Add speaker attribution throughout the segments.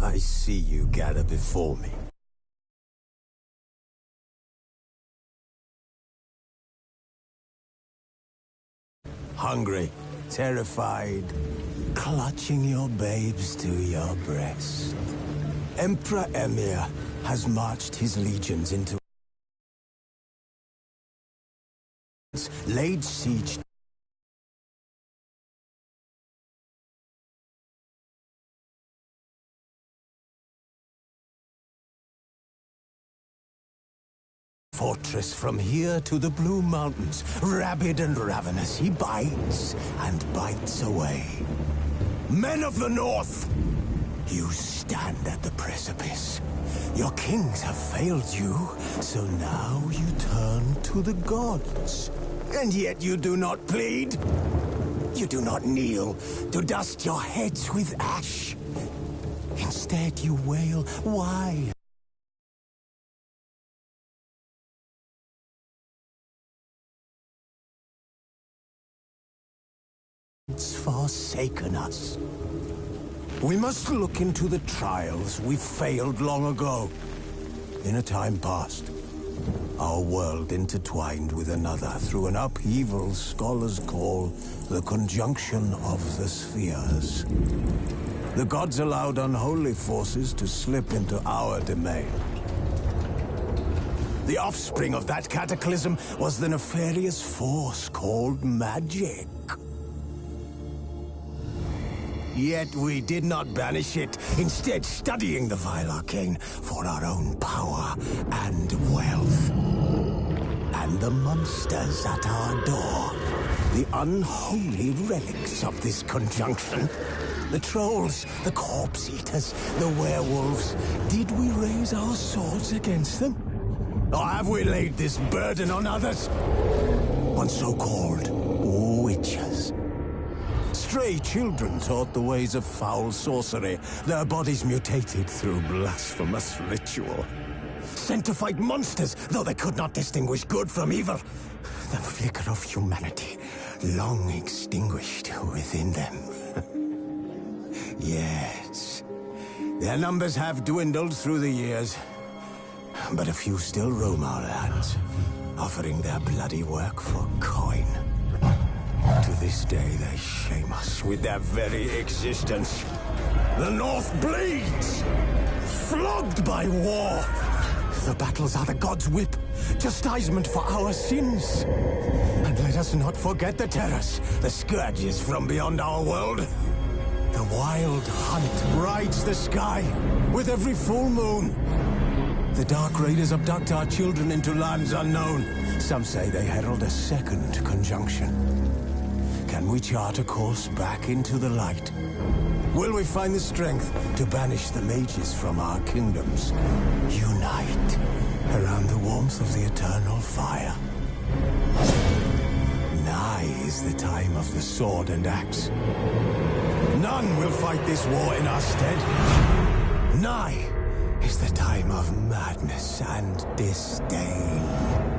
Speaker 1: I see you gather before me. Hungry, terrified, clutching your babes to your breast. Emperor Emir has marched his legions into... laid siege... fortress from here to the Blue Mountains. Rabid and ravenous, he bites and bites away. Men of the North, you stand at the precipice. Your kings have failed you, so now you turn to the gods. And yet you do not plead. You do not kneel to dust your heads with ash. Instead you wail, why? Forsaken us. We must look into the trials we failed long ago. In a time past, our world intertwined with another through an upheaval scholars call the conjunction of the spheres. The gods allowed unholy forces to slip into our domain. The offspring of that cataclysm was the nefarious force called magic. Yet we did not banish it, instead studying the vile arcane for our own power and wealth. And the monsters at our door, the unholy relics of this conjunction. The trolls, the corpse-eaters, the werewolves. Did we raise our swords against them? Or have we laid this burden on others? On so-called witches. Stray children taught the ways of foul sorcery, their bodies mutated through blasphemous ritual. Sent to fight monsters, though they could not distinguish good from evil. The flicker of humanity, long extinguished within them. Yes, their numbers have dwindled through the years, but a few still roam our lands, offering their bloody work for coin. To this day, they shame us with their very existence. The North bleeds, flogged by war. The battles are the gods' whip, chastisement for our sins. And let us not forget the terrors, the scourges from beyond our world. The wild hunt rides the sky with every full moon. The Dark Raiders abduct our children into lands unknown. Some say they herald a second conjunction. Can we chart a course back into the light? Will we find the strength to banish the mages from our kingdoms? Unite around the warmth of the eternal fire. Nigh is the time of the sword and axe. None will fight this war in our stead. Nigh is the time of madness and disdain.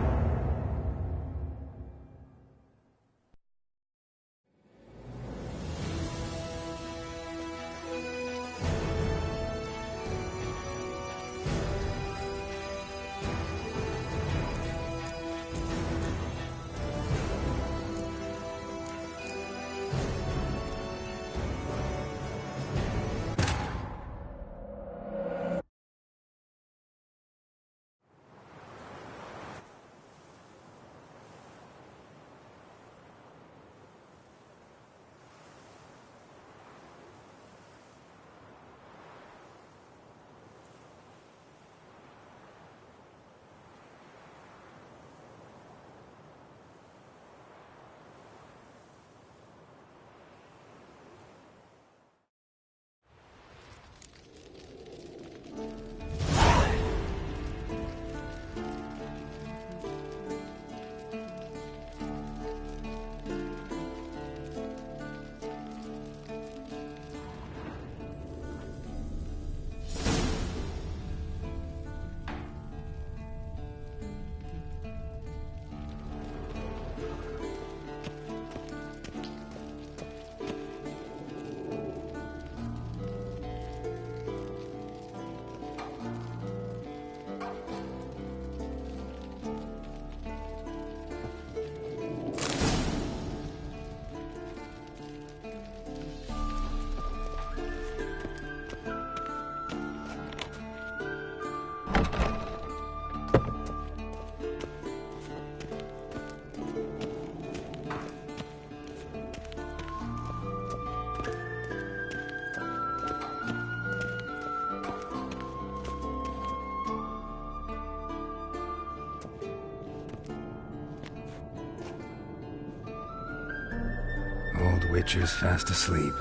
Speaker 2: Old Witcher's fast asleep.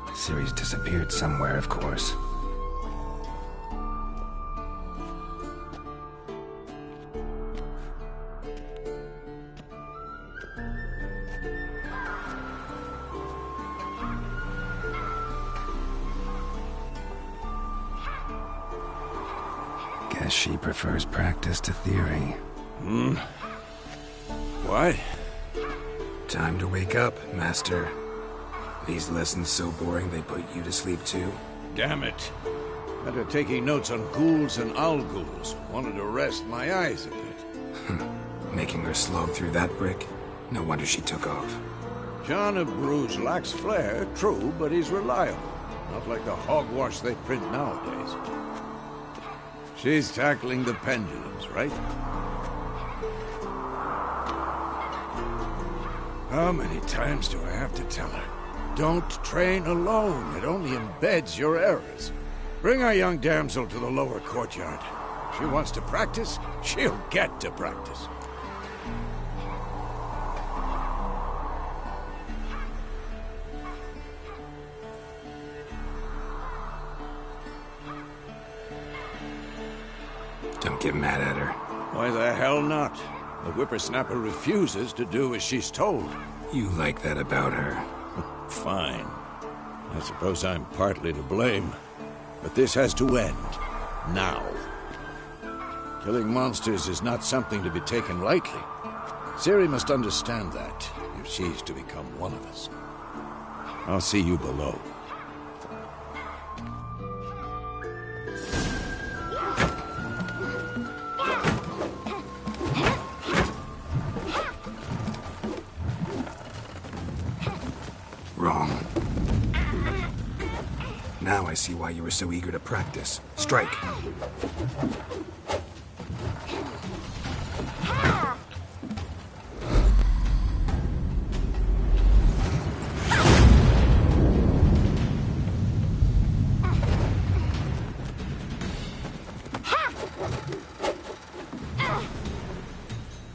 Speaker 2: Ciri's disappeared somewhere, of course. Guess she prefers practice to theory.
Speaker 3: What?
Speaker 2: Time to wake up, Master. These lessons so boring they put you to sleep too?
Speaker 3: Damn it. After taking notes on ghouls and owl-ghouls, wanted to rest my eyes a bit.
Speaker 2: Making her slog through that brick? No wonder she took off.
Speaker 3: John of Bruges lacks flair, true, but he's reliable. Not like the hogwash they print nowadays. She's tackling the pendulums, right? How many times do I have to tell her? Don't train alone. It only embeds your errors. Bring our young damsel to the lower courtyard. She wants to practice, she'll get to practice.
Speaker 2: Don't get mad at her.
Speaker 3: Why the hell not? The whippersnapper refuses to do as she's told.
Speaker 2: You like that about her.
Speaker 3: Fine. I suppose I'm partly to blame. But this has to end. Now. Killing monsters is not something to be taken lightly. Ciri must understand that, if she's to become one of us. I'll see you below.
Speaker 2: Wrong. Now I see why you were so eager to practice. Strike.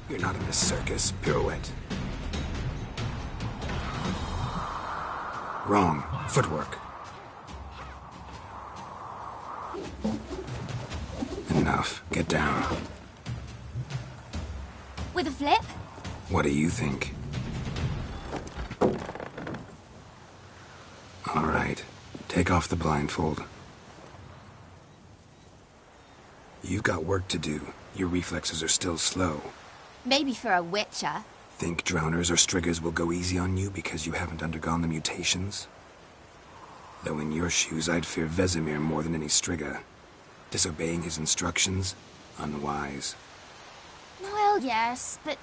Speaker 2: You're not in a circus. Pirouette. Wrong. Footwork. Enough. Get down.
Speaker 4: With a flip?
Speaker 2: What do you think? All right. Take off the blindfold. You've got work to do. Your reflexes are still slow.
Speaker 4: Maybe for a witcher.
Speaker 2: Think drowners or striggers will go easy on you because you haven't undergone the mutations? Though in your shoes, I'd fear Vesemir more than any strigger. Disobeying his instructions? Unwise.
Speaker 4: Well, yes, but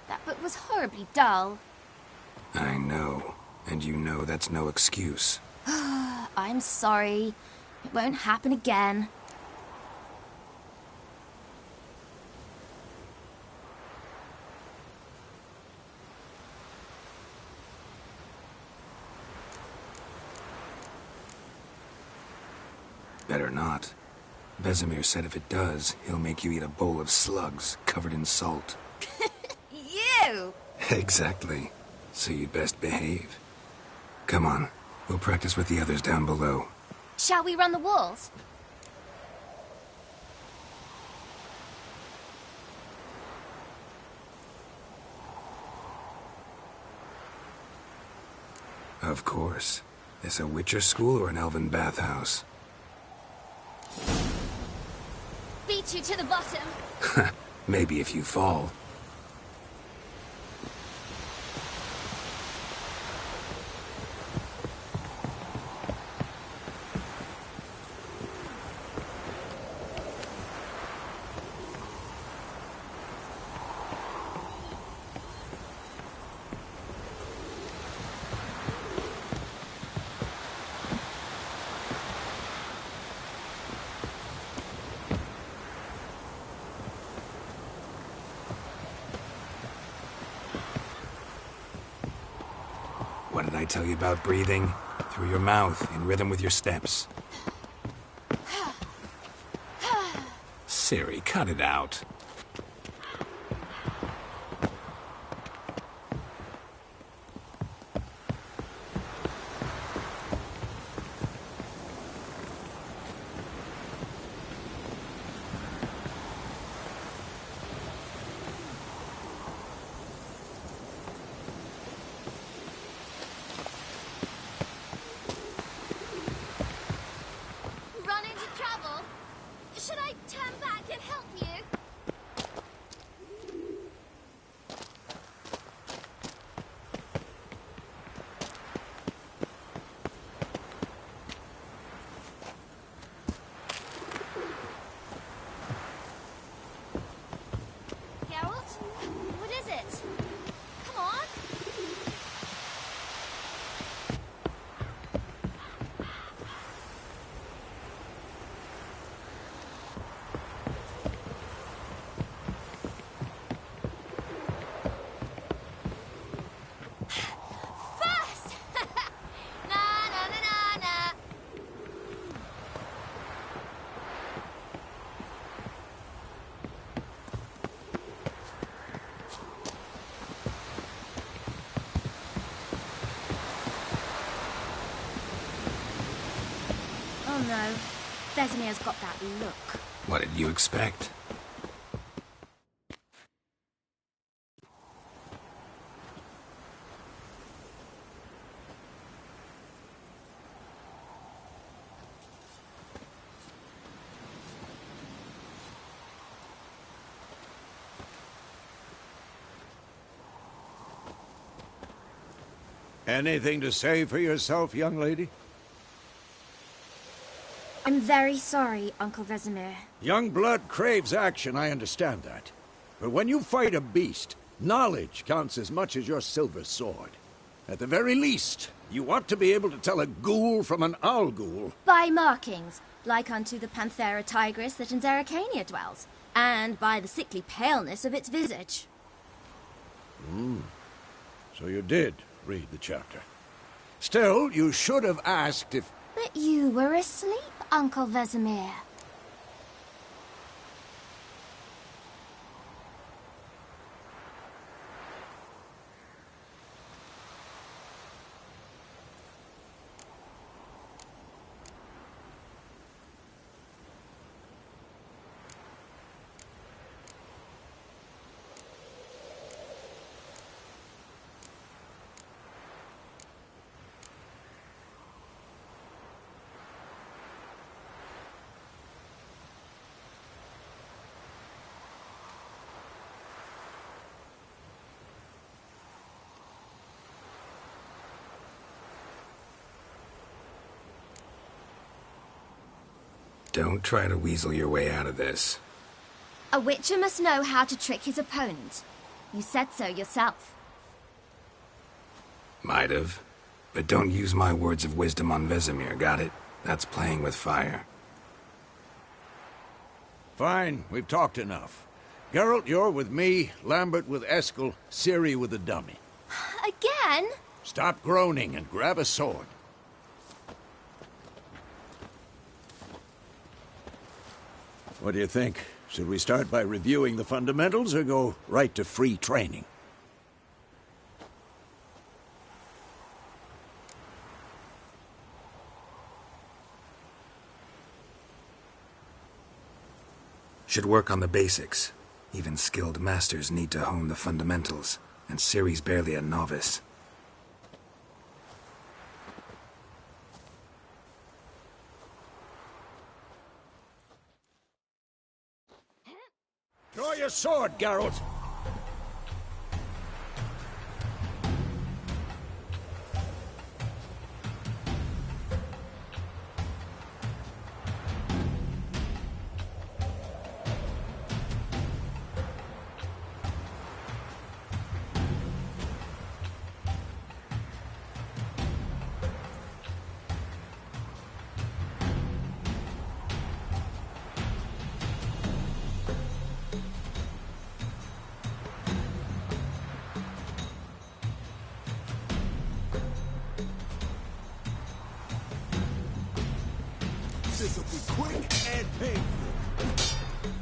Speaker 4: that book was horribly dull.
Speaker 2: I know. And you know that's no excuse.
Speaker 4: I'm sorry. It won't happen again.
Speaker 2: Better not. Vesemir said if it does, he'll make you eat a bowl of slugs covered in salt.
Speaker 4: You!
Speaker 2: Exactly. So you'd best behave. Come on. We'll practice with the others down below.
Speaker 4: Shall we run the walls?
Speaker 2: Of course. This a Witcher school or an elven bathhouse?
Speaker 4: Beat you to the bottom.
Speaker 2: Maybe if you fall. What did I tell you about breathing? Through your mouth, in rhythm with your steps. Ciri, cut it out.
Speaker 4: Vesemir's got that look.
Speaker 2: What did you expect?
Speaker 3: Anything to say for yourself, young lady?
Speaker 4: I'm very sorry, Uncle Vesemir.
Speaker 3: Young blood craves action, I understand that. But when you fight a beast, knowledge counts as much as your silver sword. At the very least, you ought to be able to tell a ghoul from an owl ghoul.
Speaker 4: By markings, like unto the Panthera tigris that in Zeracania dwells, and by the sickly paleness of its visage.
Speaker 3: So you did read the chapter. Still, you should have asked if...
Speaker 4: But you were asleep, Uncle Vesemir.
Speaker 2: Don't try to weasel your way out of this.
Speaker 4: A witcher must know how to trick his opponent. You said so yourself.
Speaker 2: Might have. But don't use my words of wisdom on Vesemir, got it? That's playing with fire.
Speaker 3: Fine, we've talked enough. Geralt, you're with me, Lambert with Eskel, Ciri with the dummy.
Speaker 4: Again?
Speaker 3: Stop groaning and grab a sword. What do you think? Should we start by reviewing the fundamentals or go right to free training?
Speaker 2: Should work on the basics. Even skilled masters need to hone the fundamentals, and Ciri's barely a novice.
Speaker 3: Draw your sword, Geralt!
Speaker 1: This'll be quick and painful.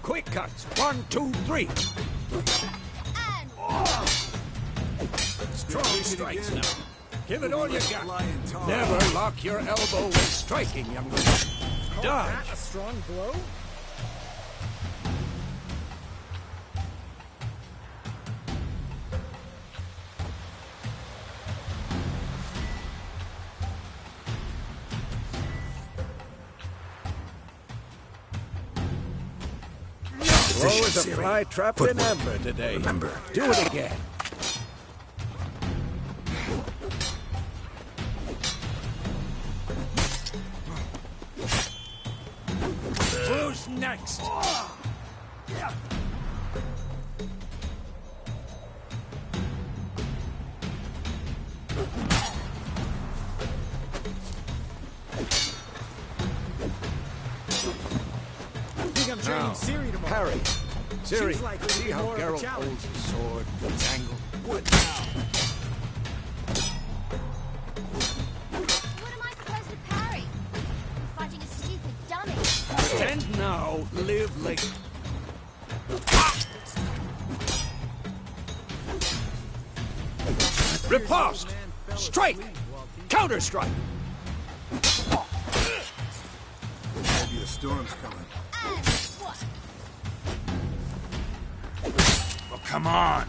Speaker 3: Quick cuts! 1, 2, 3! Strong strikes now. Give it all you got. Never lock your elbow when striking, young man. Dodge!
Speaker 5: A strong blow?
Speaker 3: Throw as a
Speaker 2: Ciri.
Speaker 3: fly trapped in
Speaker 2: Footwork.
Speaker 3: amber today.
Speaker 2: Remember.
Speaker 3: Do it again. Who's next?
Speaker 5: I think I'm training
Speaker 3: Now,
Speaker 5: Ciri tomorrow.
Speaker 3: Parry. Ciri,
Speaker 5: Seems like it would
Speaker 3: see
Speaker 5: be
Speaker 3: how
Speaker 5: more of a
Speaker 3: Geralt
Speaker 5: challenge.
Speaker 3: holds his sword, its angle.
Speaker 1: What now?
Speaker 4: What am I supposed to parry? I'm fighting a stupid dummy.
Speaker 3: Pretend outlive like... Riposte! Strike! Counter-strike!
Speaker 6: Maybe a storm's coming.
Speaker 3: Well, come on!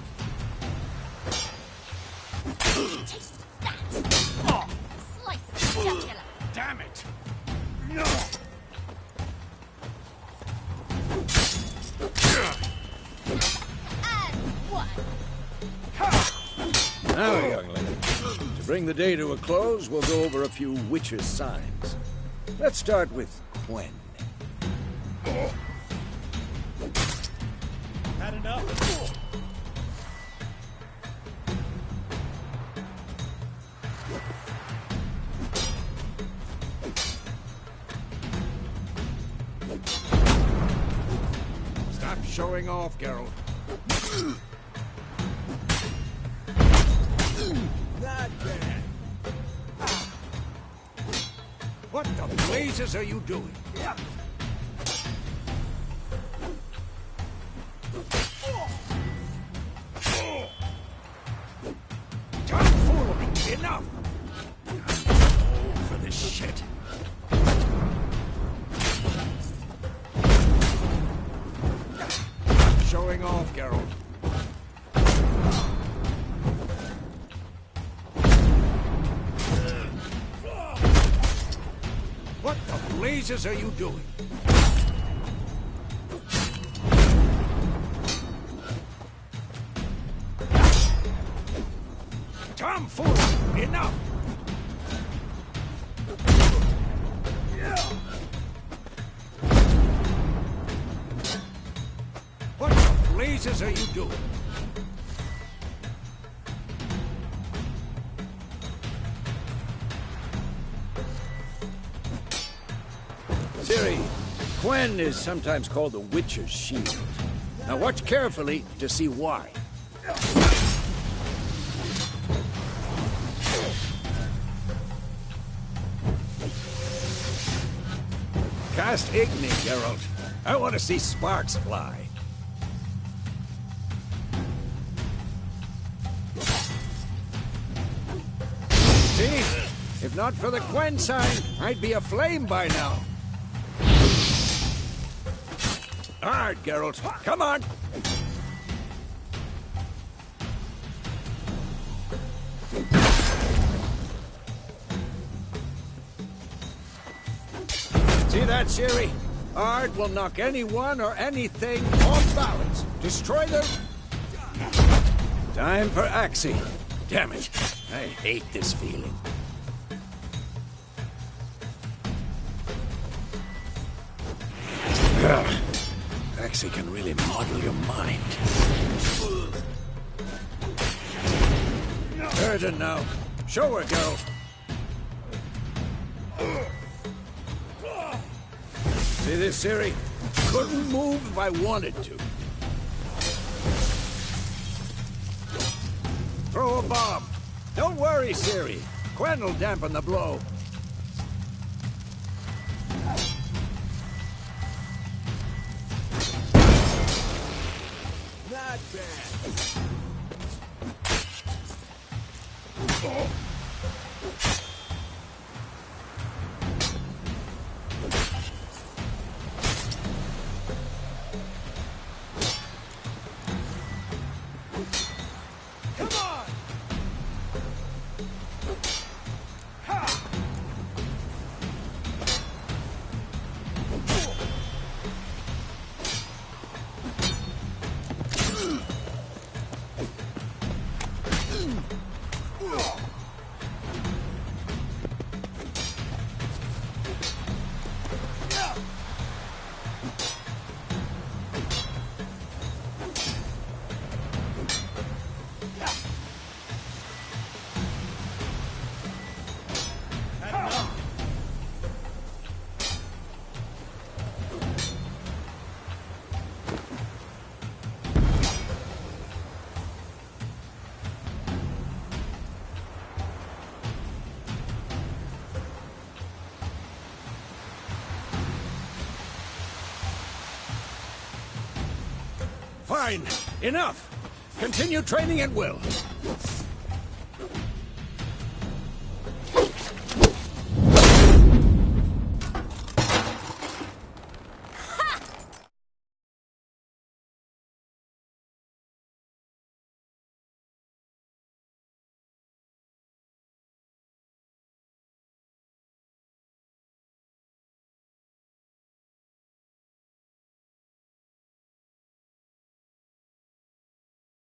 Speaker 3: Damn it! No! Now, young lady, to bring the day to a close, we'll go over a few witches' signs. Let's start with Quen.
Speaker 5: Had enough?
Speaker 3: Stop showing off, Geralt. Not bad. What the blazes are you doing? Tomfoolery! Enough! I'm too old for this shit. Stop showing off, Geralt. What the blazes are you doing? Tomfoolery! Enough! What the blazes are you doing? Ciri, Quen is sometimes called the Witcher's Shield. Now watch carefully to see why. Cast Igni, Geralt. I want to see sparks fly. See? If not for the Quen sign, I'd be aflame by now. Hard, Geralt. Come on! See that, Ciri? Ard will knock anyone or anything off balance. Destroy them. Time for Axie. Damn it. I hate this feeling. Axie can really model your mind. Burden now. Show her, girl. See this, Ciri? Couldn't move if I wanted to. Throw a bomb. Don't worry, Ciri. Quen will dampen the blow. Not bad. Come on! Ha! Fine. Enough. Continue training at will.